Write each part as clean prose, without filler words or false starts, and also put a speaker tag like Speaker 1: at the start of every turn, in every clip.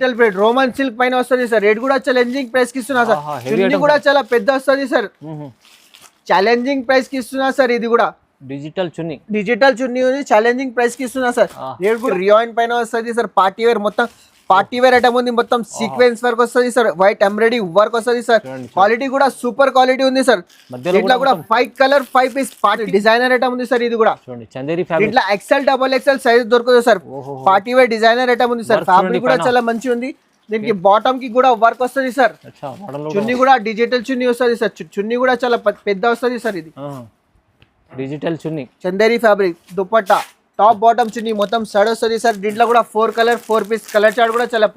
Speaker 1: Digital print Roman silk పైన వస్తుంది sir. Rate కూడా ఛాలెంజింగ్ ప్రైస్ కి ఇస్తున్నా సార్. చున్నీ కూడా చాలా పెద్ద వస్తుంది సార్. ఛాలెంజింగ్ ప్రైస్ కి ఇస్తున్నా సార్. ఇది కూడా
Speaker 2: డిజిటల్ చున్నీ
Speaker 1: ఉంది. ఛాలెంజింగ్ ప్రైస్ కి ఇస్తున్నా సార్. రేట్ కూడా రియాన్ పైన వస్తుంది సార్. పార్టీ వేర్ మొత్తం పార్టీ వేర్ ఐటమ్ ఉంది. మొత్తం సీక్వెన్స్ వర్క్ వస్తుంది సార్. వైట్ ఎంబ్రాయిడరీ వర్క్ వస్తుంది సార్. క్వాలిటీ కూడా సూపర్ క్వాలిటీ ఉంది సార్. ఇట్లా కూడా 5 colour 5 piece party designer item ఉంది సార్. ఇది కూడా ఇట్లా XL XXL సైజ్ దొరుకుతుంది sir. Party wear designer item ఉంది సార్. ఫ్యాబ్రిక్ కూడా చాలా మంచి ఉంది. దీనికి బాటమ్ కి కూడా వర్క్ వస్తుంది సార్. చున్నీ కూడా డిజిటల్ చున్నీ వస్తుంది సార్. చున్నీ కూడా చాలా పెద్ద వస్తుంది సార్. ఇది
Speaker 2: digital chunni
Speaker 1: Chanderi fabric dupatta top bottom చున్నీ మొత్తం సైడ్ వస్తుంది సార్. దీంట్లో కూడా 4 కలర్ 4 పీస్ కలర్ చార్ట్ కూడా చాలా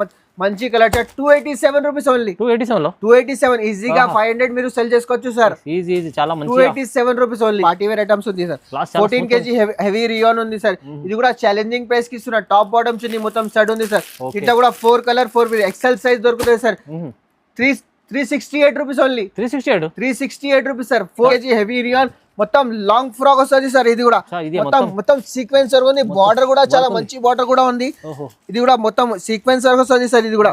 Speaker 1: మంచి కలర్ చార్ట్. 287 rupees only. 287 ఈజీగా 500 మీరు సెల్ చేసుకోవచ్చు సార్.
Speaker 2: చాలా మంచి
Speaker 1: 287 rupees only. Party wear items ఉంది సార్. 14 kg హెవీ రియాన్ ఉంది సార్. ఇది కూడా ఛాలెంజింగ్ ప్రైస్ కి ఇస్తున్నా. టాప్ బాటమ్ చున్నీ మొత్తం సైడ్ ఉంది సార్. ఇట్లా కూడా 4 కలర్ 4 పీస్ XL సైజ్ దొరుకుతుంది sir. 368 rupees only. 368 rupees sir. 4 kg heavy rayon మొత్తం లాంగ్ ఫ్రాక్ వస్తుంది సార్. ఇది కూడా మొత్తం సీక్వెన్స్ వర్క్ ఉంది. బార్డర్ కూడా చాలా మంచి బార్డర్ కూడా ఉంది. ఇది కూడా మొత్తం సీక్వెన్స్ వర్క్ వస్తుంది సార్. ఇది కూడా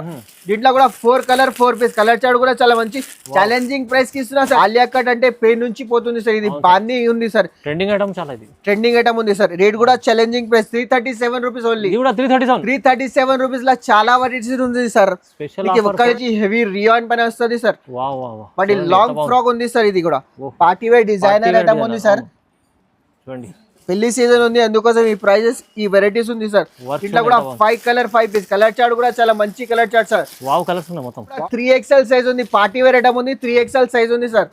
Speaker 1: దీంట్లో కూడా 4 కలర్ 4 పీస్ కలర్ చార్ట్ కూడా చాలా మంచి ఛాలెంజింగ్ ప్రైస్ కి ఇస్తున్నా సార్. ఆలియా కట్ అంటే పెయిన్ నుంచి పోతుంది సార్. ఇది బాన్ని ఉంది సార్.
Speaker 2: ట్రెండింగ్ ఐటమ్ చాలా ఇది.
Speaker 1: ట్రెండింగ్ ఐటమ్ ఉంది సార్. రేట్ కూడా challenging price 337 rupees only. 337 rupees లా చాలా వెరైటీస్ ఉంది సార్. ఒక్కటి హెవీ రియాన్ పైన వస్తుంది సార్. బట్ లాంగ్ ఫ్రాక్ ఉంది సార్. ఇది కూడా పార్టీ వేర్ డిజైనర్ ఐటమ్ ఉంది సార్. చూడండి పెళ్లి సీజన్ ఉంది అందుకోసం ఈ ప్రైజెస్ ఈ వెరైటీస్ ఉంది సార్. ఇట్లా కూడా 5 కలర్ 5 పీస్ కలర్ చార్ట్ కూడా చాలా మంచి colour chart sir.
Speaker 2: Wow colours ఉన్నాయి మొత్తం.
Speaker 1: 3XL సైజ్ ఉంది. పార్టీ వేర్ ఐటమ్ ఉంది. 3XL సైజ్ ఉంది సార్.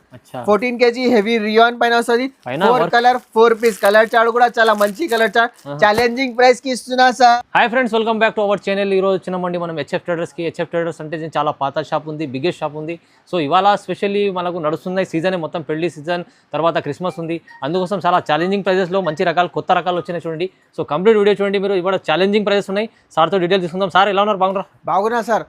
Speaker 1: 14 kg హెవీ రియాన్ పైన వస్తుంది. 4 కలర్ 4 పీస్ కలర్ చార్ట్ కూడా చాలా మంచి కలర్ చార్ట్ ఛాలెంజింగ్ ప్రైస్ కి ఇస్తున్నా sir.
Speaker 2: Hi friends, welcome back to our channel. ఈ రోజు వచ్చినామండి మనం HF ట్రేడర్స్ కి. HF ట్రేడర్స్ అంటే చాలా పాత షాప్ ఉంది, బిగ్గెస్ట్ షాప్ ఉంది. సో ఇవాళ స్పెషల్లీ మనకు నడుస్తున్న సీజన్ మొత్తం పెళ్లి సీజన్, తర్వాత క్రిస్మస్ ఉంది. అందుకోసం చాలా ఛాలెంజింగ్ ప్రైజెస్ లో మంచి రకాలు కొత్త రకాలు వచ్చినాయి చూడండి. సో కంప్లీట్ వీడియో చూడండి మీరు. ఇవాళ ఛాలెంజింగ్ ప్రైజెస్ ఉన్నాయి. సార్తో డీటెయిల్ తీసుకుందాం. సార్ ఎలా ఉన్నారు?
Speaker 1: బాగున్నా sir.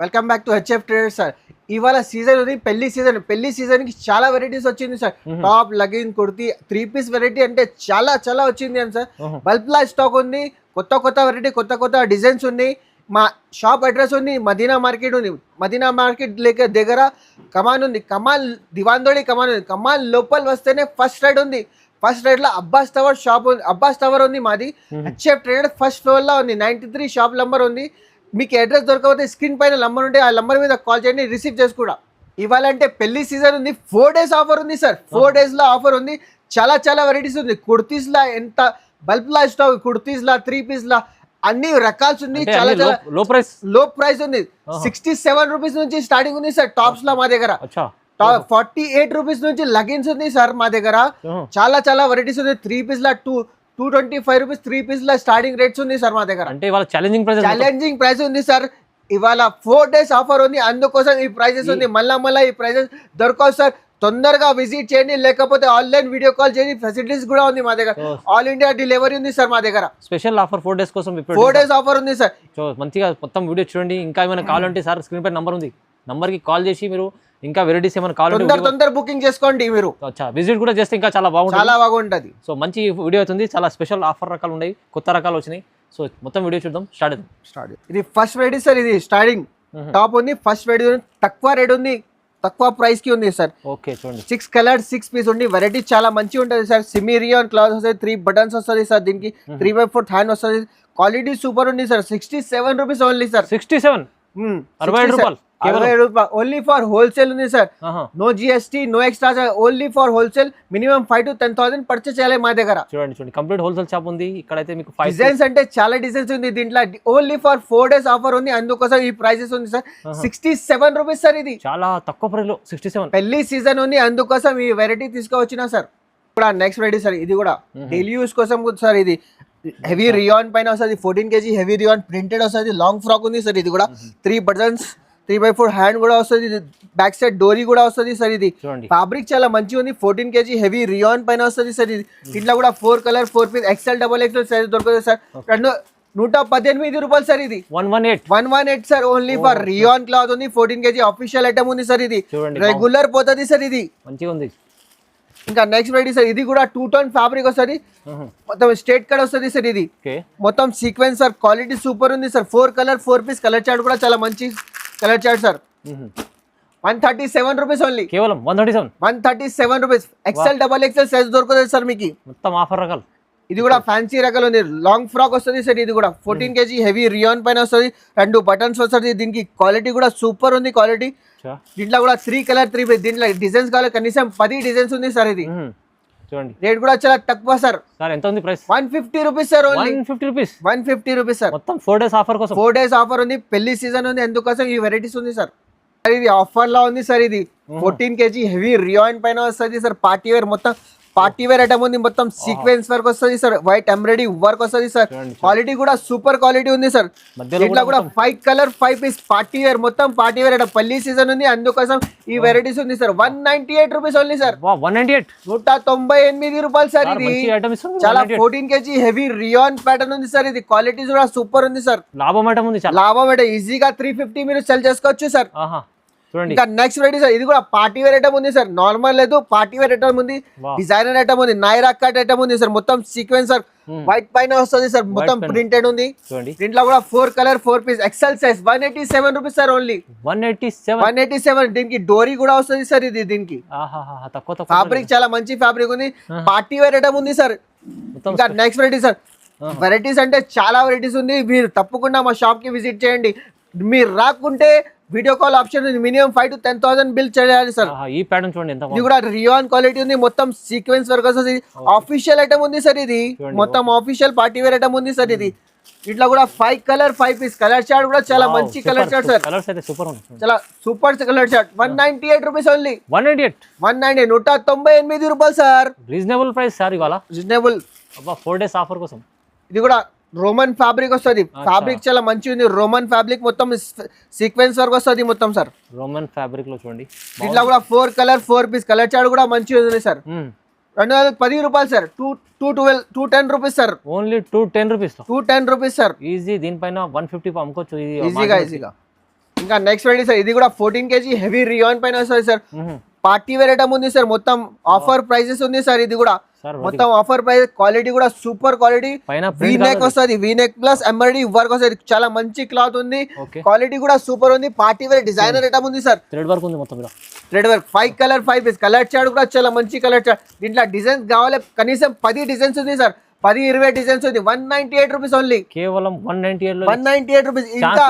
Speaker 1: Welcome back to HF traders sir. ఇవాళ సీజన్ ఉంది పెళ్లి సీజన్. పెళ్లి సీజన్ కి చాలా వెరైటీస్ వచ్చింది సార్. టాప్ లగిన్ కుర్తీ 3 పీస్ వెరైటీ అంటే చాలా వచ్చింది అని సార్. బల్క్ లా స్టాక్ ఉంది. కొత్త వెరైటీ కొత్త డిజైన్స్ ఉన్నాయి. మా షాప్ అడ్రస్ ఉంది మదీనా మార్కెట్ ఉంది. మదీనా మార్కెట్ దగ్గర కమాన్ ఉంది. కమాల్ దివాందోళి కమాన్ ఉంది. కమాల్ లోపల వస్తేనే ఫస్ట్ రైడ్ ఉంది. ఫస్ట్ రైడ్ లో అబ్బాస్ టవర్ షాప్ ఉంది. అబ్బాస్ టవర్ ఉంది మాది. HF ట్రేడర్ ఫస్ట్ ఫ్లోర్ లో ఉంది. 93 షాప్ నంబర్ ఉంది. మీకు అడ్రస్ దొరకకపోతే స్క్రీన్ పైన నంబర్ ఉంటే ఆ నంబర్ మీద కాల్ చేయండి, రిసీవ్ చేసుకుంటా. ఇవాళ అంటే పెళ్లి సీజన్ ఉంది. 4 days ఆఫర్ ఉంది సార్. 4 days లో ఆఫర్ ఉంది. చాలా వెరైటీస్ ఉంది. కుర్తీస్ లా ఎంత బల్క్ లా స్టాక్, కుర్తీస్ లా 3 పీస్ లా అన్ని రకాల్స్ ఉంది. చాలా లో ప్రైస్ ఉంది. 67 రూపీస్ నుంచి స్టార్టింగ్ ఉంది సార్. టాప్స్ లా మా దగ్గర 48 రూపీస్ నుంచి లగిన్స్ ఉంది సార్ మా దగ్గర. చాలా వెరైటీస్ ఉంది. 3 పీస్ లా 225 రూపీస్ 3 పీస్ లా స్టార్టింగ్ రేట్స్ ఉంది సార్ మా దగ్గర.
Speaker 2: అంటే ఇవాళ ఛాలెంజింగ్
Speaker 1: ప్రైస్ ఉంది సార్. ఇవాళ 4 days ఆఫర్ ఉంది. అందుకోసం ఈ ప్రైజెస్ ఉంది. మళ్ళా ఈ ప్రైజెస్ దొరకవు సార్. తొందరగా విజిట్ చేయండి, లేకపోతే ఆన్లైన్ వీడియో కాల్ చేయండి. ఫెసిలిటీస్ కూడా ఉంది మా దగ్గర. ఆల్ ఇండియా డెలివరీ ఉంది సార్ మా దగ్గర.
Speaker 2: స్పెషల్ ఆఫర్ 4 days కోసం
Speaker 1: 4 days ఆఫర్ ఉంది సార్.
Speaker 2: మంచిగా మొత్తం వీడియో చూడండి. ఇంకా ఏమైనా కావాలంటే సార్ స్క్రీన్ పై నంబర్ ఉంది. నంబర్ కి కాల్ చేసి మీరు ఇంకా వెరైటీస్ ఏమైనా కావాలంటే
Speaker 1: తొందర బుకింగ్ చేసుకోండి మీరు.
Speaker 2: విజిట్ కూడా చేస్తే ఇంకా చాలా
Speaker 1: బాగుంటుంది.
Speaker 2: సో మంచి వీడియో అవుతుంది. చాలా స్పెషల్ ఆఫర్ రకాలు ఉన్నాయి, కొత్త రకాలు వచ్చినాయి. సో మొత్తం వీడియో చూద్దాం. స్టార్ట్.
Speaker 1: ఇది ఫస్ట్ వెరైటీ సార్. ఇది స్టార్టింగ్ టాప్ ఉంది. ఫస్ట్ వెరైటీ తక్కువ రేట్ ఉంది, తక్కువ ప్రైస్ కి ఉంది సార్.
Speaker 2: ఓకే చూడండి.
Speaker 1: 6 కలర్ 6 పీస్ ఉంది. వెరైటీ చాలా మంచి ఉంటుంది సార్. సిమీ రియాన్ క్లాత్ వస్తుంది. 3 బటన్స్ వస్తుంది సార్. దీనికి 3/4 హ్యాండ్ వస్తుంది. క్వాలిటీ సూపర్ ఉంది సార్. 67 rupees only sir.
Speaker 2: 67
Speaker 1: 67 రూపాయలు ఓన్లీ ఫర్ హోల్సేల్ ఉంది sir. No GST, no extra. Only for wholesale. Minimum 5 to 10,000 purchase చేయాలి మా దగ్గర.
Speaker 2: చూడండి కంప్లీట్ హోల్సేల్ షాప్ ఉంది. ఇక్కడైతే మీకు
Speaker 1: డిజైన్స్ అంటే చాలా డిజైన్స్ ఉంది దీంట్లో. ఓన్లీ ఫర్ 4 days ఆఫర్ ఉంది. అందుకోసం ఈ ప్రైసెస్ ఉంది సార్. 67 rupees sir. ఇది
Speaker 2: చాలా తక్కువ ప్రైస్ లో 67.
Speaker 1: పెళ్లి సీజన్ ఉంది, అందుకోసం ఈ వెరైటీ తీసుకువచ్చిన సార్. కూడా నెక్స్ట్ వెరైటీ సార్. ఇది కూడా డైలీ యూస్ కోసం సార్. ఇది హెవీ రియాన్ పైన వస్తుంది. 14 kg హెవీ రియాన్ ప్రింటెడ్ వస్తుంది. లాంగ్ ఫ్రాక్ ఉంది సార్. ఇది కూడా 3 బటన్స్ 3/4 హ్యాండ్ కూడా వస్తుంది. బ్యాక్ సైడ్ డోరీ కూడా వస్తుంది సార్. ఇది ఫ్యాబ్రిక్ చాలా మంచిగా ఉంది. 14 kg హెవీ రియాన్ పైన వస్తుంది సార్. ఇది ఇట్లా కూడా 4 colour 4 piece XL XXL size దొరుకుతుంది సార్. 118 రూపాయలు సార్. ఇది 118 sir. Only for rayon cloth ఉంది. 14 kg అఫీషియల్ ఐటమ్ ఉంది సార్. ఇది రెగ్యులర్ పోతుంది సార్. ఇది
Speaker 2: మంచిగా ఉంది.
Speaker 1: ఇంకా నెక్స్ట్ వెరైటీ సార్ ఇది కూడా 2 టోన్ ఫ్యాబ్రిక్ వస్తుంది, మొత్తం స్ట్రేట్ కట్ వస్తుంది సార్. ఇది
Speaker 2: ఓకే
Speaker 1: మొత్తం సీక్వెన్స్ సార్, క్వాలిటీ సూపర్ ఉంది sir. 4 colour 4 piece colour chart కూడా చాలా మంచి colour chart sir. 137 rupees only,
Speaker 2: కేవలం
Speaker 1: 137 rupees. XL double XL size దొరుకుతుంది సార్ మీకు.
Speaker 2: మొత్తం ఆఫర్ రకాలు.
Speaker 1: ఇది కూడా ఫ్యాన్సీ రకాలు ఉంది, లాంగ్ ఫ్రాక్ వస్తుంది సార్. ఇది కూడా 14 kg హెవీ రియాన్ పైన వస్తుంది, 2 బటన్స్ వస్తుంది. దీనికి క్వాలిటీ కూడా సూపర్ ఉంది క్వాలిటీ. దీంట్లో కూడా 3 కలర్ 3 పీస్. దీంట్లో డిజైన్స్ కావాలి, కనీసం 10 డిజైన్స్ ఉంది సార్. ఇది
Speaker 2: చూడండి
Speaker 1: రేట్ కూడా చాలా తక్కువ సార్.
Speaker 2: ఎంత ఉంది price?
Speaker 1: 150 rupees sir only.
Speaker 2: 150 rupees,
Speaker 1: 150 rupees sir.
Speaker 2: మొత్తం 4 డేస్ ఆఫర్ కోసం.
Speaker 1: 4 డేస్ ఆఫర్ ఉంది, పెళ్లి సీజన్ ఉంది, ఎందుకోసం ఈ వెరైటీస్ ఉంది సార్. ఇది ఆఫర్ లా ఉంది సార్. ఇది 14 kg హెవీ రియాన్ పైన వస్తుంది సార్. పార్టీ వేర్, మొత్తం పార్టీ వేర్ ఐటమ్ ఉంది, మొత్తం సీక్వెన్స్ వర్క్ వస్తుంది సార్. వైట్ ఎంబ్రాయిడరీ వర్క్ వస్తుంది సార్. క్వాలిటీ కూడా సూపర్ క్వాలిటీ ఉంది సార్. దీంట్లో కూడా 5 కలర్ 5 పీస్ పార్టీ వేర్, మొత్తం పార్టీ వేర్ ఐటమ్. పెళ్లి సీజన్ ఉంది, అందుకోసం ఈ వెరైటీస్ ఉంది సార్. 198 rupees only sir. 198 రూపాయలు సార్. ఇది చాలా 14 kg హెవీ రియాన్ ప్యాటర్న్ ఉంది సార్. ఇది క్వాలిటీ కూడా సూపర్ ఉంది సార్.
Speaker 2: లాభం ఐటమ్ ఉంది,
Speaker 1: లాభం ఐటమ్. ఈజీగా 350 మీరు సెల్ చేసుకోవచ్చు సార్.
Speaker 2: చూడండి
Speaker 1: ఇంకా నెక్స్ట్ వెరైటీ సార్. ఇది కూడా పార్టీ వేర్ ఐటమ్ ఉంది సార్. నార్మల్ లేదు, పార్టీ వేర్ ఐటమ్ ఉంది, డిజైనర్ ఐటమ్ ఉంది, నైరా కట్ ఐటమ్ ఉంది సార్. మొత్తం సీక్వెన్స్ సార్, వైట్ పైన వస్తుంది సార్, మొత్తం ప్రింటెడ్ ఉంది. దీంట్లో కూడా 4 colour 4 piece XL size. 187 rupees sir only. 187. దీనికి డోరీ కూడా వస్తుంది సార్. ఇది దీనికి ఫ్యాబ్రిక్ చాలా మంచి ఫ్యాబ్రిక్ ఉంది, పార్టీ వేర్ ఐటమ్ ఉంది సార్. ఇంకా నెక్స్ట్ వెరైటీ సార్. వెరైటీస్ అంటే చాలా వెరైటీస్ ఉంది, మీరు తప్పకుండా మా షాప్ కి విజిట్ చేయండి. మీరు రాకుంటే వీడియో కాల్ ఆప్షన్ ఉంది, మినిమం 5 to 10,000 బిల్ చేయాలి సార్.
Speaker 2: ఈ ప్యాటర్న్ చూడండి ఎంత
Speaker 1: ఇది కూడా రియాన్ క్వాలిటీ ఉంది, మొత్తం సీక్వెన్స్ వర్క్ వస్తుంది. ఆఫీషియల్ ఐటమ్ ఉంది సార్. ఇది మొత్తం ఆఫీషియల్ పార్టీ వేర్ ఐటమ్ ఉంది సార్. ఇది ఇట్లా కూడా 5 కలర్ 5 పీస్ కలర్ చార్ట్ కూడా చాలా మంచి కలర్ చార్ట్ సార్.
Speaker 2: కలర్స్ అయితే సూపర్ ఉంది,
Speaker 1: చాలా super colour chart. 198 rupees only.
Speaker 2: 198
Speaker 1: 198 రూపాయలు సార్.
Speaker 2: రీజనబుల్ ప్రైస్ సార్ ఇవాళ,
Speaker 1: రీజనబుల్.
Speaker 2: 4 డేస్ ఆఫర్ కోసం.
Speaker 1: ఇది కూడా రోమన్ ఫ్యాబ్రిక్ వస్తుంది. ఫ్యాబ్రిక్ చాలా మంచి ఉంది, రోమన్ ఫ్యాబ్రిక్, మొత్తం సీక్వెన్స్ వర్క్ వస్తుంది మొత్తం సార్.
Speaker 2: రోమన్ ఫ్యాబ్రిక్ లో చూడండి.
Speaker 1: ఇట్లా కూడా 4 కలర్ 4 పీస్ కలర్ చార్ట్ కూడా మంచిగా ఉంది సార్. 210 రూపాయలు sir. 210 rupees sir.
Speaker 2: Only 210 rupees.
Speaker 1: 210 rupees sir.
Speaker 2: Easy, దీనిపైన 150 అమ్ముకోవచ్చు
Speaker 1: ఈజీగా. ఇంకా నెక్స్ట్ వెరైటీ సార్. ఇది కూడా 14 kg హెవీ రియాన్ పైన వస్తుంది సార్. పార్టీ వేర్ ఐటమ్ ఉంది సార్. మొత్తం ఆఫర్ ప్రైజెస్ ఉంది సార్. ఇది కూడా మొత్తం ఆఫర్ ప్రైస్. క్వాలిటీ కూడా సూపర్ క్వాలిటీ. వీ నెక్ వస్తుంది, V neck plus embroidery work వస్తుంది. చాలా మంచి క్లాత్ ఉంది, క్వాలిటీ కూడా సూపర్ ఉంది. పార్టీ వేర్ డిజైనర్ ఐటమ్ ఉంది సార్.
Speaker 2: థ్రెడ్ వర్క్ ఉంది మొత్తం.
Speaker 1: Thread work 5 colour 5 piece colour chart కూడా చాలా మంచి కలర్ చార్ట్. దీంట్లో డిజైన్స్ కావాలి, కనీసం 10 డిజైన్స్ ఉంది సార్. 10-20 డిజైన్స్ ఉంది. 198 రూపీస్ ఓన్లీ.
Speaker 2: కేవలం
Speaker 1: 198 రూపీస్. ఇంకా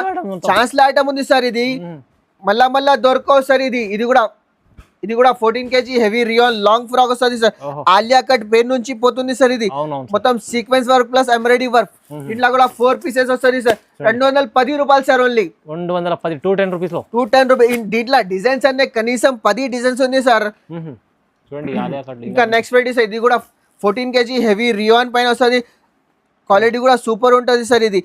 Speaker 1: ఛాన్స్ ఐటమ్ ఉంది సార్. ఇది మళ్ళా దొరకవు సార్. ఇది కూడా 14 kg heavy rayon long frock వస్తుంది సార్. ఆలియా కట్ పేరు నుంచి పోతుంది సార్. ఇది మొత్తం sequence work plus embroidery work. ఇట్లా కూడా 4 పీసెస్ వస్తుంది సార్. 210 రూపాయలు సార్ ఓన్లీ.
Speaker 2: 210 210 రూపీస్ లో.
Speaker 1: 210 రూపీస్. దీంట్లో డిజైన్స్ అనే కనీసం 10 డిజైన్స్ ఉంది సార్.
Speaker 2: చూడండి ఆలియా కట్.
Speaker 1: ఇంకా నెక్స్ట్ వెరైటీ సార్. ఇది కూడా 14 kg హెవీ రియాన్ పైన వస్తుంది. క్వాలిటీ కూడా సూపర్ ఉంటుంది సార్. ఇది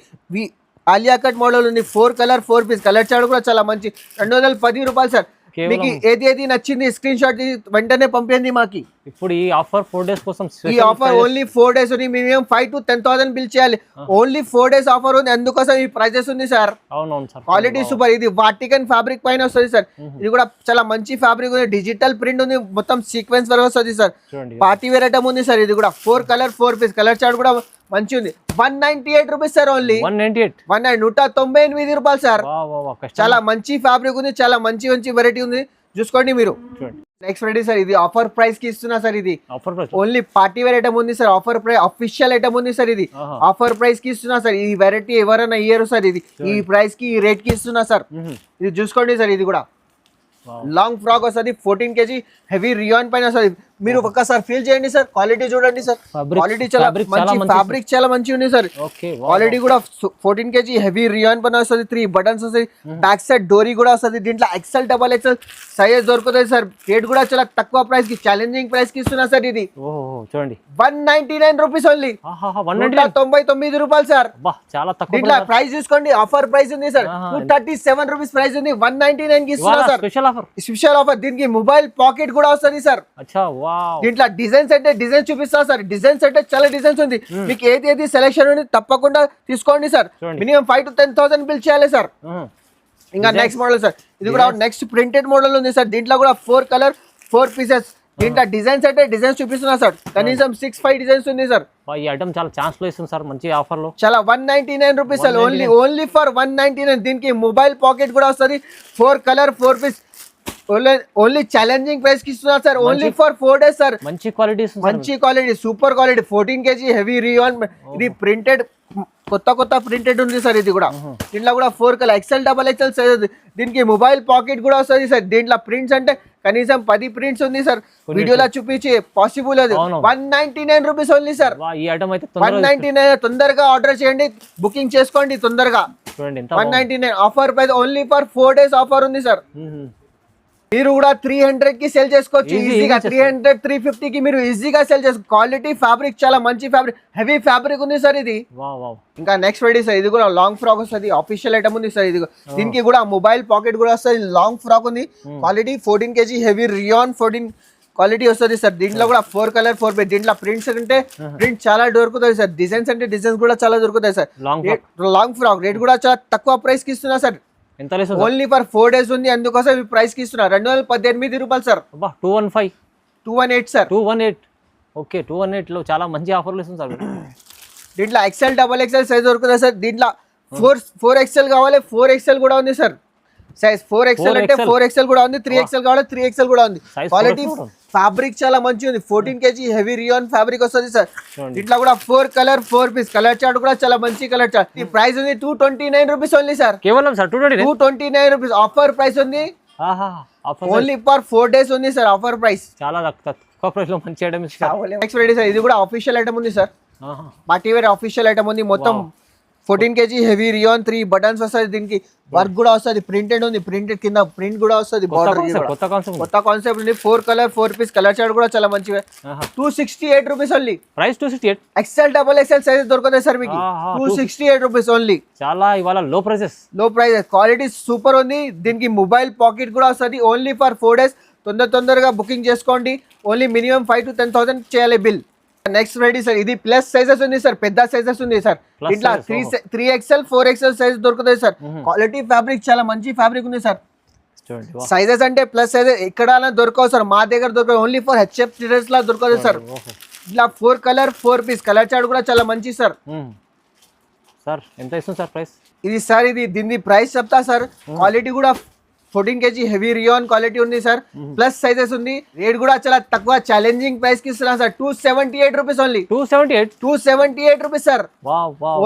Speaker 1: ఆలియా కట్ మోడల్ ఉంది. 4 కలర్ 4 పీస్ కలర్ చార్ట్ కూడా చాలా మంచి. 210 రూపాయలు సార్. మీకు ఏది నచ్చింది స్క్రీన్ షాట్ వెంటనే పంపించండి మాకి.
Speaker 2: ఇప్పుడు ఈ ఆఫర్ 4 డేస్ కోసం.
Speaker 1: ఈ ఆఫర్ ఓన్లీ 4 డేస్ ఉంది, మినిమం 5 to 10,000 బిల్ చేయాలి. ఓన్లీ 4 డేస్ ఆఫర్ ఉంది, అందుకోసం ఈ ప్రైజెస్ ఉంది సార్.
Speaker 2: అవునవును సార్.
Speaker 1: Quality super. ఇది వాటికన్ ఫ్యాబ్రిక్ పైన వస్తుంది సార్. ఇది కూడా చాలా మంచి ఫ్యాబ్రిక్ ఉంది, డిజిటల్ ప్రింట్ ఉంది, మొత్తం సీక్వెన్స్ వర్క్ వస్తుంది సార్. పార్టీ వేర్ ఐటమ్ ఉంది సార్. ఇది కూడా 4 కలర్ 4 పీస్ కలర్ చార్ట్ కూడా మంచి ఉంది. 198 రూపీస్ సార్ ఓన్లీ. 198 రూపాయలు సార్. చాలా మంచి ఫ్యాబ్రిక్ ఉంది, చాలా మంచి వెరైటీ ఉంది, చూసుకోండి మీరు. Next variety sir. ఇది ఆఫర్ ప్రైస్ కి ఇస్తున్నా సార్. ఇది ఓన్లీ పార్టీ వేర్ ఐటమ్ ఉంది sir. Offer price official item ఉంది సార్. ఇది ఆఫర్ ప్రైస్ కి ఇస్తున్నా సార్. ఈ వెరైటీ ఎవరైనా ఇయ్యరు సార్. ఇది ఈ ప్రైస్ కి ఈ రేట్ కి ఇస్తున్నా సార్. ఇది చూసుకోండి సార్. ఇది కూడా లాంగ్ ఫ్రాక్ వస్తుంది. 14 kg హెవీ రియాన్ పైన వస్తుంది. మీరు ఒక్కసారి ఫీల్ చేయండి సార్. క్వాలిటీ చూడండి సార్. క్వాలిటీ చాలా మంచి, ఫ్యాబ్రిక్ చాలా మంచి ఉంది సార్. క్వాలిటీ కూడా 14 kg హెవీ రియాన్ పైన వస్తుంది. 3 బటన్స్ వస్తాయి. బ్యాక్ సైడ్ డోరీ కూడా వస్తుంది. దీంట్లో ఎక్సెల్ డబల్ ఎక్సెల్ సైజ్ దొరుకుతుంది సార్. రేట్ కూడా చాలా తక్కువ ప్రైస్ కి, ఛాలెంజింగ్ ప్రైస్ కి ఇస్తున్నా సార్. ఇది
Speaker 2: చూడండి
Speaker 1: 199 రూపీస్ ఓన్లీ. 199 రూపాయలు సార్.
Speaker 2: చాలా తక్కువ.
Speaker 1: దీంట్లో ప్రైస్ చూసుకోండి. ఆఫర్ ప్రైస్ ఉంది సార్. 237 రూపీస్ ప్రైస్ ఉంది. 199 కి ఇస్తున్నా సార్. Special offer. దీనికి మొబైల్ పాకెట్ కూడా వస్తుంది సార్. దీంట్లో డిజైన్స్ అంటే డిజైన్స్ చూపిస్తా సార్. డిజైన్స్ అంటే చాలా డిజైన్స్ ఉంది. మీకు ఏది సెలెక్షన్ ఉంది తప్పకుండా తీసుకోండి సార్. మినిమం 5 to 10,000 బిల్ చేయాలి సార్. ఇంకా నెక్స్ట్ మోడల్ సార్. ఇది కూడా నెక్స్ట్ ప్రింటెడ్ మోడల్ ఉంది సార్. దీంట్లో కూడా 4 కలర్ 4 పీసెస్ దీంట్లో డిజైన్స్ అంటే డిజైన్స్ చూపిస్తున్నా సార్, కనీసం 6-5 డిజైన్స్ ఉంది సార్.
Speaker 2: ఈ ఐటమ్ చాలా ఛాన్స్ లో ఇస్తుంది సార్, మంచి ఆఫర్ లో.
Speaker 1: చాలా 199 రూపీస్ సార్, ఓన్లీ ఫర్ 199. దీనికి మొబైల్ పాకెట్ కూడా వస్తుంది, 4 colour 4 piece. Only challenging price కి ఇస్తున్నారు sir, only for 4 days sir.
Speaker 2: మంచి క్వాలిటీ,
Speaker 1: మంచి quality, super quality. 14 kg heavy rayon, ఇది ప్రింటెడ్, కొత్త ప్రింటెడ్ ఉంది సార్. ఇది కూడా దీంట్లో కూడా 4 కలర్ XL XXL సైజ్. దీనికి మొబైల్ పాకెట్ కూడా వస్తుంది సార్. దీంట్లో ప్రింట్స్ అంటే కనీసం 10 ప్రింట్స్ ఉంది సార్, వీడియోలో చూపించి పాసిబుల్ అది. 199 రూపీస్ ఓన్లీ సార్.
Speaker 2: ఈ ఐటమ్ అయితే
Speaker 1: 199. తొందరగా ఆర్డర్ చేయండి, బుకింగ్ చేసుకోండి తొందరగా. 199 offer price, only for 4 days offer ఉంది సార్. మీరు కూడా 300 కి సెల్ చేసుకోవచ్చు ఈజీగా. 300 350 కి మీరు ఈజీగా సెల్ చేసుకో. క్వాలిటీ ఫ్యాబ్రిక్ చాలా మంచి ఫ్యాబ్రిక్, హెవీ ఫ్యాబ్రిక్ ఉంది సార్ ఇది. ఇంకా నెక్స్ట్ వెరైటీ సార్, ఇది కూడా లాంగ్ ఫ్రాక్ వస్తుంది, ఆఫీషియల్ ఐటమ్ ఉంది సార్. ఇది దీనికి కూడా మొబైల్ పాకెట్ కూడా వస్తుంది, లాంగ్ ఫ్రాక్ ఉంది. Quality 14 kg heavy rayon 14 quality వస్తుంది సార్. దీంట్లో కూడా 4 కలర్ 4 పీస్. దీంట్లో ప్రింట్స్ అంటే ప్రింట్ చాలా దొరుకుతాయి సార్, డిజైన్స్ అంటే డిజైన్స్ కూడా చాలా దొరుకుతాయి సార్. లాంగ్ ఫ్రాక్ రేట్ కూడా చాలా తక్కువ ప్రైస్ కి ఇస్తున్నా సార్, ఓన్లీ ఫర్ 4 days ఉంది, అందుకోసం ఈ ప్రైస్ కి ఇస్తున్నారు. 218 రూపాయలు సార్.
Speaker 2: 215
Speaker 1: 218 సార్.
Speaker 2: 218 ఓకే. 218 లో చాలా మంచి ఆఫర్లు ఇస్తుంది సార్.
Speaker 1: దీంట్లో XL XXL సైజ్ దొరుకుతుంది సార్. దీంట్లో 4XL కావాలి, 4XL కూడా ఉంది సార్. సైజ్ 4XL అంటే 4XL కూడా ఉంది, 3XL కావాలి 3XL కూడా ఉంది. క్వాలిటీ ఫ్యాబ్రిక్ చాలా మంచి ఉంది, 14 kg హెవీ రియాన్ ఫ్యాబ్రిక్ వస్తుంది సార్. దీంట్లో కూడా 4 కలర్ 4 పీస్. కలర్ చార్ట్ కూడా చాలా మంచి కలర్ చార్ట్. ఈ ప్రైస్ ఉంది 229 రూపీస్ ఓన్లీ సార్.
Speaker 2: కేవలం సార్
Speaker 1: 229 రూపీస్ ఆఫర్ ప్రైస్ ఉంది, ఓన్లీ ఫర్ 4 days ఉంది సార్ ఆఫర్ ప్రైస్.
Speaker 2: చాలా తక్కువ ప్రైస్ లో మంచి ఐటమ్ ఇస్తారు.
Speaker 1: నెక్స్ట్ వెరైటీ సార్, ఇది కూడా ఆఫీషియల్ ఐటమ్ ఉంది sir, party wear official item ఉంది. మొత్తం 14 kg హెవీ రియాన్ 3 బటన్స్ వస్తుంది. దీనికి వర్క్ కూడా వస్తుంది, ప్రింటెడ్ ఉంది, ప్రింటెడ్ కింద ప్రింట్ కూడా వస్తుంది. కొత్త కాన్సెప్ట్ ఉంది. 4 కలర్ 4 పీస్. కలర్ చార్ట్ కూడా చాలా మంచిగా. 268 rupees only.
Speaker 2: Price 268.
Speaker 1: XL XXL size దొరుకుతాయి సార్ మీకు. 268 రూపీస్ ఓన్లీ.
Speaker 2: చాలా ఇవాళ లో ప్రైసెస్.
Speaker 1: క్వాలిటీ సూపర్ ఉంది. దీనికి మొబైల్ పాకెట్ కూడా వస్తుంది, ఓన్లీ ఫర్ 4 days. తొందరగా బుకింగ్ చేసుకోండి. ఓన్లీ మినిమం 5 to 10,000 చేయాలి బిల్. నెక్స్ట్ వెరైటీ సార్, ఇది ప్లస్ సైజెస్ ఉంది సార్, పెద్ద సైజెస్ ఉంది సార్. ఇట్లా 3XL 4XL సైజ్ దొరుకుతాయి సార్. క్వాలిటీ ఫ్యాబ్రిక్ చాలా మంచి ఫ్యాబ్రిక్ ఉంది సార్. సైజెస్ అంటే ప్లస్ సైజెస్ ఎక్కడ దొరకవు సార్, మా దగ్గర దొరకవు, ఓన్లీ ఫర్ HF ట్రేడర్స్ లా దొరకదు సార్. ఇట్లా 4 కలర్ 4 పీస్. కలర్ చార్ట్ కూడా చాలా మంచి సార్.
Speaker 2: సార్ ఎంత ఇస్తుంది సార్ ప్రైస్?
Speaker 1: ఇది సార్, ఇది దీని ప్రైస్ చెప్తా సార్. క్వాలిటీ కూడా 14 kg హెవీ రియాన్ క్వాలిటీ ఉంది సార్, ప్లస్ సైజెస్ ఉంది. రేట్ కూడా చాలా తక్కువ ఛాలెంజింగ్ ప్రైస్ కి ఇస్తున్నా sir. 278 rupees only. 278 rupees sir,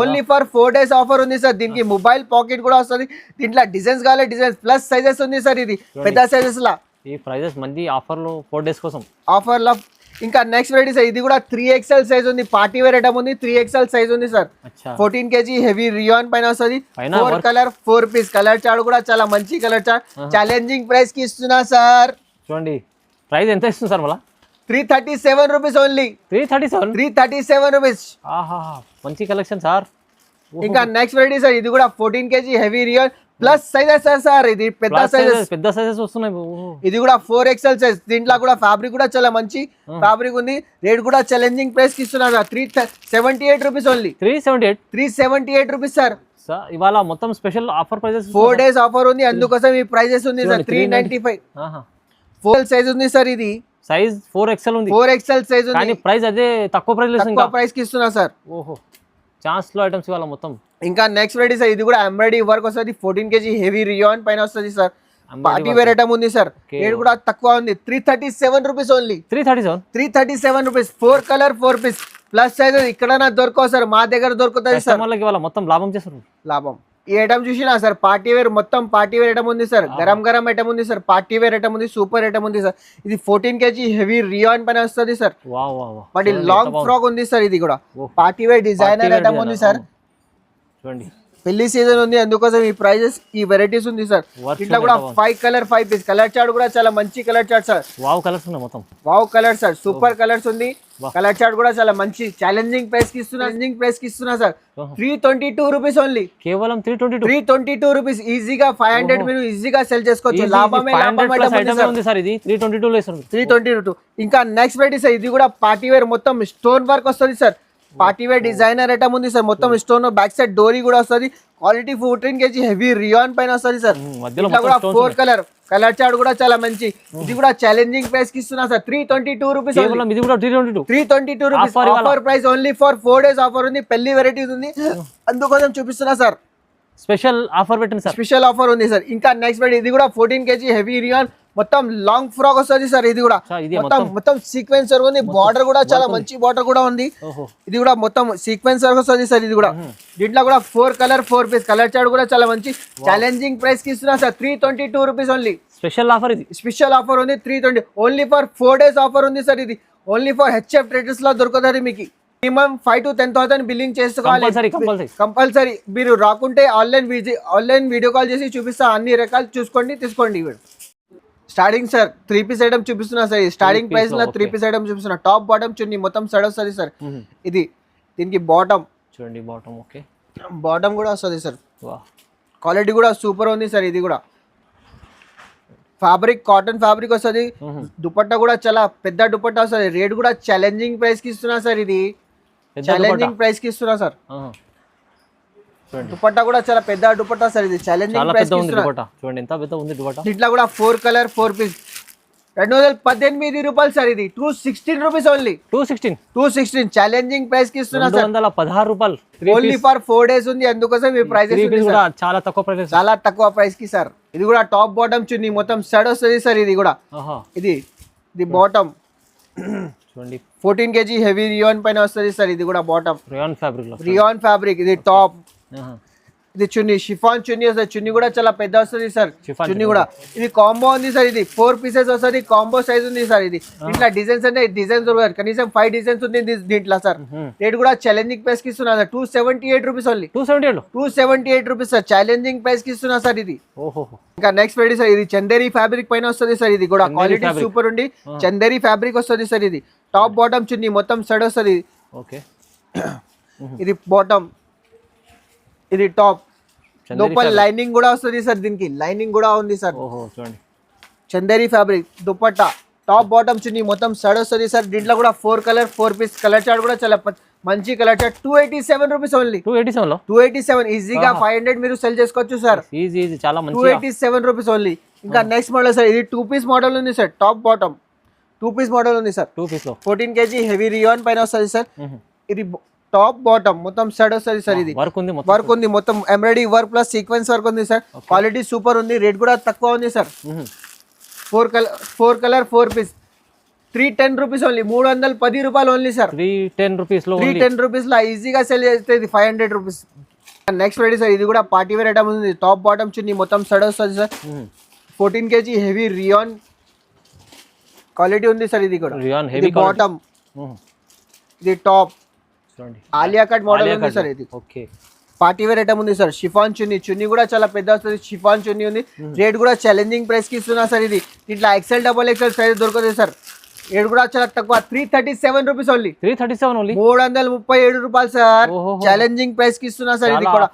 Speaker 1: only for 4 days offer ఉంది సార్. దీనికి మొబైల్ పాకెట్ కూడా వస్తుంది. దీంట్లో డిజైన్స్ కావాలి, డిజైన్స్ ప్లస్ సైజెస్ ఉంది సార్. ఇది పెద్ద సైజెస్ లా
Speaker 2: ఈ ప్రైజెస్ మంది ఆఫర్ లో 4 days కోసం
Speaker 1: ఆఫర్ లో. ఇంకా నెక్స్ట్ వెరైటీ సార్, ఇది కూడా 3XL సైజ్ ఉంది, పార్టీ వేర్ ఐటమ్ ఉంది. 3XL సైజ్ ఉంది సార్. 14 kg హెవీ రియాన్ పైన వస్తుంది. 4 కలర్ 4 పీస్. కలర్ చార్ట్ కూడా చాలా మంచి కలర్ చార్ట్. ఛాలెంజింగ్ ప్రైస్ కి ఇస్తున్నా సార్.
Speaker 2: చూడండి ప్రైస్ ఎంత ఇస్తుంది సార్ మళ్ళా?
Speaker 1: 337 రూపీస్ ఓన్లీ. 337 రూపీస్.
Speaker 2: మంచి కలెక్షన్ సార్.
Speaker 1: ఇంకా నెక్స్ట్ వెరైటీ సార్, ఇది కూడా 14 kg heavy rayon plus sizes sir. ఇది పెద్ద సైజెస్
Speaker 2: వస్తున్నాయి.
Speaker 1: ఇది కూడా 4XL సైజ్. దీంట్లో కూడా ఫ్యాబ్రిక్ కూడా చాలా మంచి ఫ్యాబ్రిక్ ఉంది. రేట్ కూడా ఛాలెంజింగ్ ప్రైస్ కి ఇస్తున్నారు. 378 రూపీస్ ఓన్లీ. 378 rupees sir.
Speaker 2: ఇవాళ మొత్తం special offer prices
Speaker 1: 4 days offer ఉంది, అందుకోసం ఈ ప్రైజెస్ ఉంది సార్. 395 4 సైజ్ ఉంది సార్. ఇది
Speaker 2: సైజ్ 4XL ఉంది.
Speaker 1: 4XL సైజ్ ఉంది, కానీ
Speaker 2: ప్రైస్ అదే తక్కువ
Speaker 1: ప్రైస్ కి ఇస్తున్నా సార్.
Speaker 2: ఓహో, ఛాన్స్ లో ఐటమ్స్ ఇవాళ మొత్తం.
Speaker 1: ఇంకా నెక్స్ట్ వెరైటీ సార్, ఇది కూడా ఎంబ్రాయిడరీ వర్క్ వస్తుంది. 14 kg హెవీ రియాన్ పైన వస్తుంది సార్. పార్టీ వేర్ ఐటమ్ ఉంది సార్. రేట్ కూడా తక్కువ ఉంది. 337 rupees only. 337 rupees. 4 colour 4 piece. Plus size ఇక్కడ దొరకవు సార్, మా దగ్గర దొరుకుతుంది సార్.
Speaker 2: మొత్తం లాభం చేస్తారు.
Speaker 1: లాభం. ఈ ఐటమ్ చూసినా సార్, పార్టీ వేర్ మొత్తం పార్టీ వేర్ ఐటమ్ ఉంది సార్. గరం ఐటమ్ ఉంది సార్. పార్టీ వేర్ ఐటమ్ ఉంది, సూపర్ ఐటమ్ ఉంది సార్. ఇది 14 kg హెవీ రియాన్ పైన వస్తుంది సార్. బట్ లాంగ్ ఫ్రాక్ ఉంది సార్. ఇది కూడా పార్టీ వేర్ డిజైనర్ ఐటమ్ ఉంది సార్. చూడండి పెళ్లి సీజన్ ఉంది, అందుకోసం ఈ ప్రైజెస్ ఈ వెరైటీస్ ఉంది సార్. ఇట్లా కూడా 5 కలర్ 5 పీస్. కలర్ చార్ట్ కూడా చాలా మంచి colour chart sir.
Speaker 2: Wow colours ఉన్నాయి మొత్తం.
Speaker 1: Wow colour sir, super colours ఉంది. కలర్ చార్ట్ కూడా చాలా మంచి ఛాలెంజింగ్ ప్రైస్ కి ఇస్తున్నా సార్. 322 rupees only.
Speaker 2: కేవలం
Speaker 1: 322 రూపీస్. ఈజీగా 500 మీరు ఈజీగా సెల్ చేసుకోవచ్చు. లాభమే
Speaker 2: ఉంది సార్. ఇది 322 లో ఇస్తుంది.
Speaker 1: 322. ఇంకా నెక్స్ట్ వెరైటీ సార్, ఇది కూడా పార్టీ వేర్ మొత్తం స్టోన్ వర్క్ వస్తుంది sir. Party wear designer item ఉంది సార్. మొత్తం స్టోన్, బ్యాక్ సైడ్ డోరీ కూడా వస్తుంది. క్వాలిటీ 14 kg హెవీ రియాన్ పైన వస్తుంది సార్.
Speaker 2: మధ్యలో
Speaker 1: ఇట్లా కూడా 4 కలర్ చార్ట్ కూడా చాలా మంచి. ఇది కూడా ఛాలెంజింగ్ ప్రైస్ కి ఇస్తున్నా సార్. 322 రూపీస్.
Speaker 2: కేవలం ఇది కూడా 322
Speaker 1: rupees. Offer price only for 4 days offer ఉంది. పెళ్లి వెరైటీస్ ఉంది, అందుకోసం చూపిస్తున్నా సార్.
Speaker 2: స్పెషల్ ఆఫర్ పెట్టండి సార్.
Speaker 1: స్పెషల్ ఆఫర్ ఉంది సార్. ఇంకా నెక్స్ట్ వెరైటీ ఇది కూడా 14 kg హెవీ రియాన్, మొత్తం లాంగ్ ఫ్రాక్ వస్తుంది సార్. ఇది కూడా మొత్తం సీక్వెన్స్ వర్క్ ఉంది. బార్డర్ కూడా చాలా మంచి బార్డర్ కూడా ఉంది. ఇది కూడా మొత్తం సీక్వెన్స్ వర్క్ వస్తుంది సార్. ఇది కూడా దీంట్లో కూడా 4 పీస్ కలర్ చార్ట్ కూడా చాలా మంచి. ఛాలెంజింగ్ ప్రైస్ కి ఇస్తున్నా sir. 322 rupees only.
Speaker 2: Special offer ఇది.
Speaker 1: స్పెషల్ ఆఫర్ ఉంది 320. ఓన్లీ ఫర్ 4 days ఆఫర్ ఉంది సార్. ఇది ఓన్లీ ఫర్ హెచ్ఎఫ్ ట్రేడర్స్ లో దొరుకుతుంది మీకు. మినిమం 5 to 10,000 బిల్లింగ్ చేసుకోవాలి కంపల్సరీ. మీరు రాకుంటే ఆన్లైన్ వీడియో కాల్ చేసి చూపిస్తా. అన్ని రకాలు చూసుకోండి, తీసుకోండి. స్టార్టింగ్ సార్ 3 piece ఐటమ్ చూపిస్తున్నా సార్. స్టార్టింగ్ ప్రైస్ లో 3 piece ఐటమ్ చూపిస్తున్నా. టాప్ బాటమ్ చున్నీ మొత్తం సెట్ వస్తుంది సార్. ఇది దీనికి బాటమ్
Speaker 2: చూడండి. బాటమ్ ఓకే,
Speaker 1: బాటమ్ కూడా వస్తుంది సార్. క్వాలిటీ కూడా సూపర్ ఉంది సార్. ఇది కూడా ఫ్యాబ్రిక్ కాటన్ ఫ్యాబ్రిక్ వస్తుంది. దుపట్టా కూడా చాలా పెద్ద దుపట్టా వస్తుంది. రేట్ కూడా ఛాలెంజింగ్ ప్రైస్ కి ఇస్తున్నా సార్. ఇది ఛాలెంజింగ్ ప్రైస్ కి ఇస్తున్నా సార్. దుపట్టా కూడా చాలా పెద్ద దుపట్టా సార్. ఇది ఛాలెంజింగ్ ప్రైస్ కి ఇస్తున్నా.
Speaker 2: చూడండి ఎంత పెద్ద ఉంది దుపట్టా.
Speaker 1: ఇట్లా కూడా 4 పీస్ 218 రూపాయలు సార్. ఇది 216 రూపీస్ ఓన్లీ. 216 ఛాలెంజింగ్ ప్రైస్ కి ఇస్తున్నా సార్.
Speaker 2: 216 రూపాయలు.
Speaker 1: ఓన్లీ ఫర్ 4 days ఉంది, అందుకోసం ఈ ప్రైస్
Speaker 2: చాలా
Speaker 1: తక్కువ ప్రైస్ కి సార్. ఇది కూడా టాప్ బాటమ్ చున్నీ మొత్తం సెట్ వస్తుంది సార్. ఇది కూడా ఇది బాటమ్
Speaker 2: చూడండి.
Speaker 1: 14 kg హెవీ రియాన్ పైన వస్తుంది సార్. ఇది కూడా బాటమ్ రియాన్ ఫ్యాబ్రిక్. ఇది టాప్. ఇది చున్నీ షిఫాన్ చున్నీ వస్తుంది. చున్నీ కూడా చాలా పెద్ద వస్తుంది సార్. చున్నీ కూడా ఇది కాంబో ఉంది సార్. ఇది 4 pieces వస్తుంది. కాంబో సైజ్ ఉంది సార్. ఇది ఇట్లా డిజైన్స్ అంటే డిజైన్స్ కనీసం 5 డిజైన్స్ ఉంది దీంట్లో సార్. రేట్ కూడా ఛాలెంజింగ్ ప్రైస్ కి ఇస్తున్నా sir. 278 rupees only. 278 rupees sir. Challenging price కి ఇస్తున్నా సార్. ఇది ఇంకా నెక్స్ట్ వెరైటీ సార్. ఇది చందేరి ఫ్యాబ్రిక్ పైన వస్తుంది సార్. ఇది కూడా క్వాలిటీ సూపర్ ఉంది. చందేరి ఫ్యాబ్రిక్ వస్తుంది సార్. ఇది టాప్ బాటమ్ చున్నీ మొత్తం సెట్ వస్తుంది. ఇది బాటమ్, ఇది టాప్. లోపల లైనింగ్ కూడా వస్తుంది సార్. దీనికి లైనింగ్ కూడా ఉంది sir. Chanderi fabric dupatta top bottom చున్నీ మొత్తం సెట్ వస్తుంది సార్. దీంట్లో కూడా 4 పీస్ కలర్ చార్ట్ కూడా చాలా మంచి కలర్ చార్ట్. 287 rupees only. 287 ఈజీగా 500 మీరు సెల్ చేసుకోవచ్చు సార్. 287 rupees only. ఇంకా నెక్స్ట్ మోడల్ సార్. ఇది 2 piece మోడల్ ఉంది sir. Top bottom 2 piece model ఉంది సార్. 14 kg హెవీ రియాన్ పైన వస్తుంది సార్. ఇది టాప్ బాటమ్ మొత్తం సెట్ వస్తుంది సార్. ఇది వర్క్ ఉంది మొత్తం embroidery work plus sequence work ఉంది సార్. క్వాలిటీ సూపర్ ఉంది. రేట్ కూడా తక్కువ ఉంది సార్. 4 piece 310 rupees only. 310 రూపాయలు ఓన్లీ సార్. 310 రూపీస్ లో ఈజీగా సెల్ చేస్తే ఇది 500 రూపీస్. Next variety sir. ఇది కూడా పార్టీ వేర్ ఐటమ్ ఉంది. టాప్ బాటమ్ చున్నీ మొత్తం సెట్ వస్తుంది sir. 14 kg heavy rayon quality ఉంది సార్. ఇది కూడా బాటమ్, ఇది టాప్. ఆలియా కట్ మోడల్ ఉంది సార్. ఇది పార్టీ వేర్ ఐటమ్ ఉంది సార్. షిఫాన్ చున్నీ కూడా చాలా పెద్ద వస్తుంది. షిఫాన్ చున్నీ ఉంది. రేట్ కూడా ఛాలెంజింగ్ ప్రైస్ కి ఇస్తున్నా సార్. ఇది ఇట్లా XL XXL సైజ్ దొరుకుతుంది సార్. రేట్ కూడా చాలా తక్కువ. 337 రూపీస్ ఓన్లీ. 337 రూపాయలు సార్. ఛాలెంజింగ్ ప్రైస్ కి ఇస్తున్నా సార్. ఇది కూడా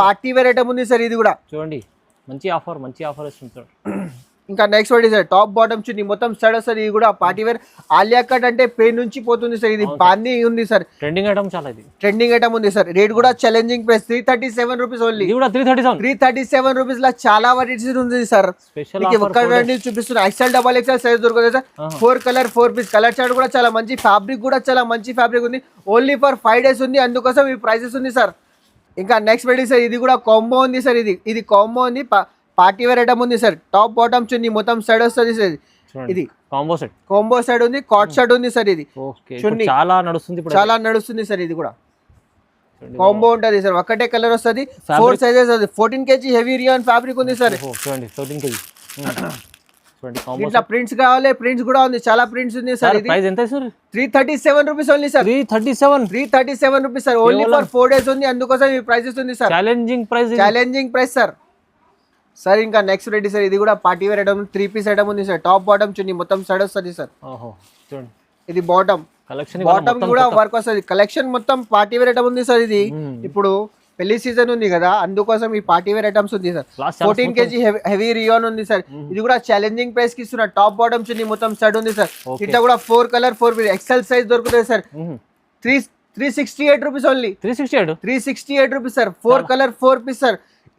Speaker 1: పార్టీ వేర్ ఐటమ్ ఉంది సార్. ఇది కూడా
Speaker 2: చూడండి మంచి ఆఫర్ ఇస్తుంది.
Speaker 1: ఇంకా next variety sir. Top bottom చున్నీ మొత్తం సెట్ వస్తుంది. ఇది కూడా పార్టీ వేర్. ఆలియా కట్ అంటే పెయిన్ నుంచి పోతుంది సార్. ఇది బాన్ని ఉంది సార్.
Speaker 2: ట్రెండింగ్ ఐటమ్ ఉంది సార్. రేట్ కూడా challenging price. 337 rupees only. 337 rupees లో చాలా వెరైటీస్ ఉంది సార్. చూపిస్తున్నా. XL XXL సైజ్ దొరుకుతుంది సార్. 4 పీస్ కలర్ చార్ట్ కూడా చాలా మంచి. ఫ్యాబ్రిక్ కూడా చాలా మంచి ఫ్యాబ్రిక్ ఉంది. ఓన్లీ ఫర్ 5 days ఉంది, అందుకోసం ఈ ప్రైసెస్ ఉంది సార్. ఇంకా నెక్స్ట్ వెరైటీ సార్. ఇది కూడా కాంబో ఉంది సార్. ఇది కాంబో ఉంది. పార్టీ వేర్ ఐటమ్ ఉంది సార్. టాప్ బాటమ్ చున్నీ మొత్తం సెట్ వస్తుంది సార్. ఇది కాంబో సెట్ ఉంది. కాట్ సెట్ ఉంది సార్. ఇది చున్నీ చాలా నడుస్తుంది సార్. ఇది కూడా కాంబో ఉంటుంది సార్. ఒకటే కలర్ వస్తుంది. 4 sizes. 14 kg heavy rayon fabric ఉంది సార్. ఇట్లా ప్రింట్స్ కావాలి, ప్రింట్స్ కూడా ఉంది. చాలా ప్రింట్స్ ఉంది సార్. ఇది 337 rupees only sir. 337 rupees sir. Only for 4 days ఉంది, అందుకోసం ఈ ప్రైసెస్ ఉంది sir. Challenging price sir. Sir ఇంకా నెక్స్ట్ రెడీ సార్. ఇది కూడా party wear item 3 piece item ఉంది సార్. టాప్ బాటమ్ చున్నీ మొత్తం సెట్ వస్తుంది సార్. ఇది బాటమ్ కూడా వర్క్ వస్తుంది. కలెక్షన్ మొత్తం పార్టీ వేర్ ఐటమ్ ఉంది సార్. ఇది ఇప్పుడు పెళ్లి సీజన్ ఉంది కదా, అందుకోసం ఈ పార్టీ వేర్ ఐటమ్స్ ఉంది సార్. 14 kg హెవీ రియాన్ ఉంది సార్. ఇది కూడా ఛాలెంజింగ్ ప్రైస్ కి ఇస్తున్నా. టాప్ బాటమ్ చున్నీ మొత్తం సెట్ ఉంది సార్. ఇట్లా కూడా 4 పీస్ XL సైజ్ దొరుకుతుంది sir.
Speaker 1: 368 rupees only.
Speaker 2: 368.
Speaker 1: 368 rupees sir. 4 colour 4 piece sir.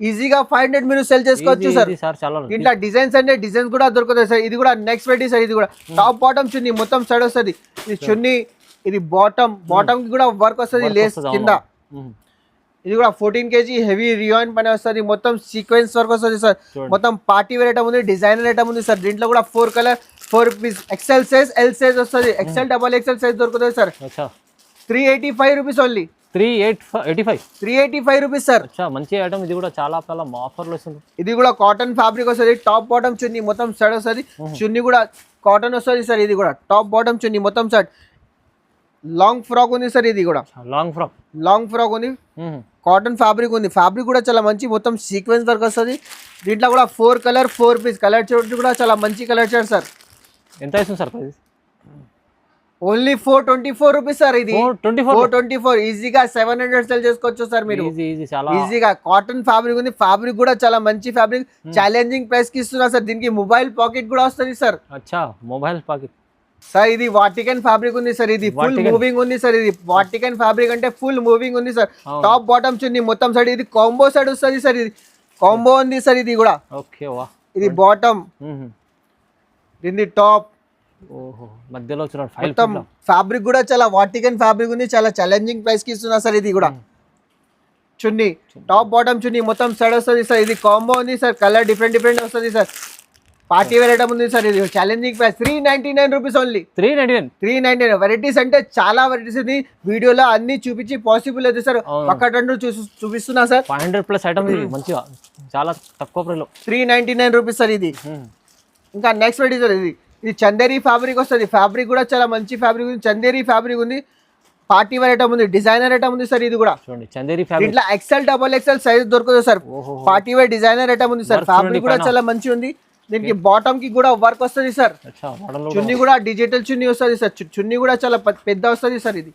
Speaker 1: ఈజీగా 500 మీరు సెల్ చేసుకోవచ్చు సార్.
Speaker 2: సార్ చాలా
Speaker 1: ఇట్లా డిజైన్స్ అంటే డిజైన్స్ కూడా దొరుకుతాయి సార్. ఇది కూడా నెక్స్ట్ వెరైటీ సార్. ఇది కూడా టాప్ బాటమ్ చున్నీ మొత్తం సైడ్ వస్తుంది. ఇది చున్నీ, ఇది బాటమ్ కి కూడా వర్క్ వస్తుంది లేస్ కింద. ఇది కూడా 14 kg హెవీ రియాన్ పైన వస్తుంది. మొత్తం సీక్వెన్స్ వర్క్ వస్తుంది సార్. మొత్తం పార్టీ వేర్ ఐటమ్ ఉంది, డిజైనర్ ఐటమ్ ఉంది సార్. దీంట్లో కూడా 4 colour 4 piece XL size, L size వస్తుంది. ఎక్సెల్ డబల్ ఎక్సెల్ సైజ్ దొరుకుతుంది sir. 385 rupees only. 385 rupees sir.
Speaker 2: మంచి ఐటమ్. ఇది కూడా చాలా ఆఫర్లు వస్తుంది.
Speaker 1: ఇది కూడా కాటన్ ఫ్యాబ్రిక్ వస్తుంది. టాప్ బాటమ్ చున్నీ మొత్తం సైడ్ వస్తుంది. చున్నీ కూడా కాటన్ వస్తుంది సార్. ఇది కూడా టాప్ బాటమ్ చున్నీ మొత్తం సైడ్. లాంగ్ ఫ్రాక్ ఉంది సార్. ఇది కూడా లాంగ్ ఫ్రాక్ ఉంది. కాటన్ ఫ్యాబ్రిక్ ఉంది. ఫ్యాబ్రిక్ కూడా చాలా మంచి మొత్తం సీక్వెన్స్ వర్క్ వస్తుంది. దీంట్లో కూడా 4 కలర్ 4 పీస్ కలర్ చార్ట్ కూడా చాలా మంచి కలర్ చార్ట్ సార్.
Speaker 2: ఎంత ఇస్తుంది sir price?
Speaker 1: Only 424 rupees sir. ఇది 424 ఈజీగా 700 సెల్ చేసుకోవచ్చు సార్ మీరు. ఈజీగా కాటన్ ఫ్యాబ్రిక్ ఉంది. ఫ్యాబ్రిక్ కూడా చాలా మంచి ఫ్యాబ్రిక్. ఛాలెంజింగ్ ప్రైస్ కి ఇస్తున్నా సార్. దీనికి మొబైల్ పాకెట్ కూడా వస్తుంది సార్.
Speaker 2: Mobile pocket
Speaker 1: sir. ఇది వాటికన్ ఫ్యాబ్రిక్ ఉంది సార్. ఇది ఫుల్ మూవింగ్ ఉంది సార్. ఇది వాటికన్ ఫ్యాబ్రిక్ అంటే ఫుల్ మూవింగ్ ఉంది సార్. టాప్ బాటమ్ చున్నీ మొత్తం సైడ్. ఇది కాంబో సైడ్ వస్తుంది సార్. ఇది కాంబో ఉంది సార్. ఇది కూడా ఇది బాటమ్, ఇది టాప్.
Speaker 2: మధ్యలో
Speaker 1: మొత్తం ఫ్యాబ్రిక్ కూడా చాలా వాటికన్ ఫ్యాబ్రిక్ ఉంది. చాలా ఛాలెంజింగ్ ప్రైస్ కి ఇస్తున్నా సార్. ఇది కూడా చున్నీ, టాప్ బాటమ్ చున్నీ మొత్తం సైడ్ వస్తుంది సార్. ఇది కాంబో ఉంది సార్. కలర్ డిఫరెంట్ వస్తుంది సార్. పార్టీ వేర్ ఐటమ్ ఉంది సార్. ఇది challenging price 399 rupees only. 399 varieties అంటే చాలా వెరైటీస్ ఉంది. వీడియోలో అన్ని చూపించి పాసిబుల్ అయితే సార్. ఒక్కటంటూ చూపిస్తున్నా సార్.
Speaker 2: 500+ ఐటమ్ మంచిగా చాలా తక్కువ ప్రైస్ లో
Speaker 1: 399 రూపీస్ సార్. ఇది ఇంకా నెక్స్ట్ వెరైటీ సార్. ఇది చందేరి ఫ్యాబ్రిక్ వస్తుంది. ఫ్యాబ్రిక్ కూడా చాలా మంచి ఫ్యాబ్రిక్ ఉంది. చందేరి ఫ్యాబ్రిక్ ఉంది. పార్టీ వేర్ ఐటమ్ ఉంది. డిజైనర్ ఐటమ్ ఉంది సార్. ఇది కూడా
Speaker 2: చందేరి
Speaker 1: ఇట్లా ఎక్సెల్ డబల్ ఎక్సెల్ సైజ్ దొరుకుతుంది sir. Party wear designer item ఉంది సార్. ఫ్యాబ్రిక్ కూడా చాలా మంచి ఉంది. దీనికి బాటమ్ కి కూడా వర్క్ వస్తుంది సార్. చున్నీ కూడా డిజిటల్ చున్నీ వస్తుంది సార్. చున్నీ కూడా చాలా పెద్ద వస్తుంది సార్. ఇది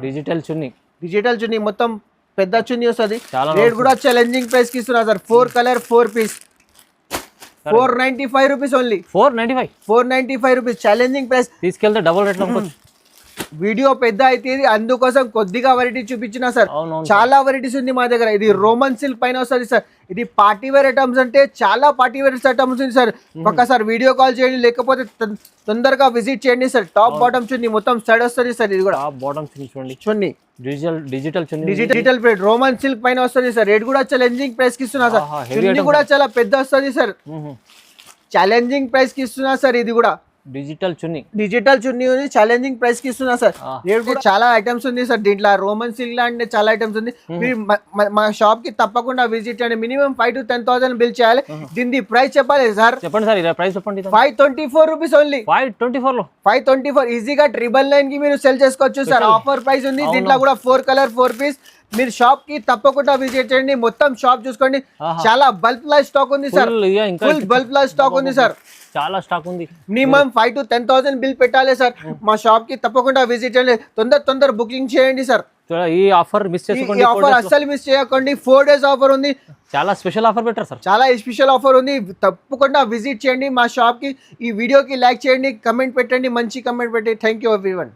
Speaker 2: డిజిటల్
Speaker 1: చున్నీ మొత్తం పెద్ద చున్నీ వస్తుంది. రేట్ కూడా ఛాలెంజింగ్ ప్రైస్ కి ఇస్తున్నా sir. 4 colour 4 piece 495 rupees only. 495 rupees challenging price.
Speaker 2: తీసుకెళ్తే డబుల్ రేట్ లో
Speaker 1: వీడియో పెద్ద అయితే అందుకోసం కొద్దిగా వెరైటీ చూపించిన సార్. చాలా వెరైటీస్ ఉంది మా దగ్గర. ఇది రోమన్ సిల్క్ పైన వస్తుంది సార్. ఇది పార్టీ వేర్ ఐటమ్స్ అంటే చాలా పార్టీ వేర్ ఐటమ్స్ ఉంది సార్. ఒక్కసారి వీడియో కాల్ చేయండి, లేకపోతే తొందరగా విజిట్ చేయండి సార్. టాప్ బాటమ్ చున్నీ మొత్తం సైడ్ వస్తుంది సార్. ఇది కూడా చున్నీ డిజిటల్ ప్రింట్ రోమన్ సిల్క్ పైన వస్తుంది సార్. రేట్ కూడా ఛాలెంజింగ్ ప్రైస్ కి ఇస్తున్నా సార్. చున్నీ కూడా చాలా పెద్ద వస్తుంది సార్. ఛాలెంజింగ్ ప్రైస్ కి ఇస్తున్నా సార్. ఇది కూడా డిజిటల్ చున్నీ ఉంది. ఛాలెంజింగ్ ప్రైస్ కి ఇస్తున్నా సార్. రేట్ కూడా చాలా ఐటమ్స్ ఉంది సార్. దీంట్లో రోమన్ సిల్క్ లాంటి చాలా ఐటమ్స్ ఉంది. మీరు మా షాప్ కి తప్పకుండా విజిట్ చేయండి. మినిమం 5 to 10,000 బిల్ చేయాలి. దీని ప్రైస్ చెప్పాలి సార్.
Speaker 2: చెప్పండి సార్. ప్రైస్ చెప్పండి.
Speaker 1: 524 రూపీస్ ఓన్లీ. 524 ఈజీగా 999 కి మీరు సెల్ చేసుకోవచ్చు సార్. ఆఫర్ ప్రైస్ ఉంది. దీంట్లో కూడా 4 కలర్ 4 పీస్. మీరు షాప్ కి తప్పకుండా విజిట్ చేయండి. మొత్తం షాప్ చూసుకోండి. చాలా బల్క్ లా స్టాక్ ఉంది సార్. ఫుల్ బల్క్ లా స్టాక్ ఉంది సార్.
Speaker 2: చాలా స్టాక్ ఉంది.
Speaker 1: మినిమం 5 to 10,000 బిల్ పెట్టాలి సార్. మా షాప్ కి తప్పకుండా విజిట్ చేయండి. తొందర బుకింగ్ చేయండి సార్.
Speaker 2: ఈ ఆఫర్ మిస్ చేసుకోండి.
Speaker 1: ఈ ఆఫర్ అస్సలు మిస్ చేయకండి. 4 days ఆఫర్ ఉంది.
Speaker 2: చాలా స్పెషల్ ఆఫర్ పెట్టారు సార్.
Speaker 1: చాలా స్పెషల్ ఆఫర్ ఉంది. తప్పకుండా విజిట్ చేయండి మా షాప్ కి. ఈ వీడియోకి లైక్ చేయండి, కమెంట్ పెట్టండి, మంచి కమెంట్ పెట్టి. Thank you everyone.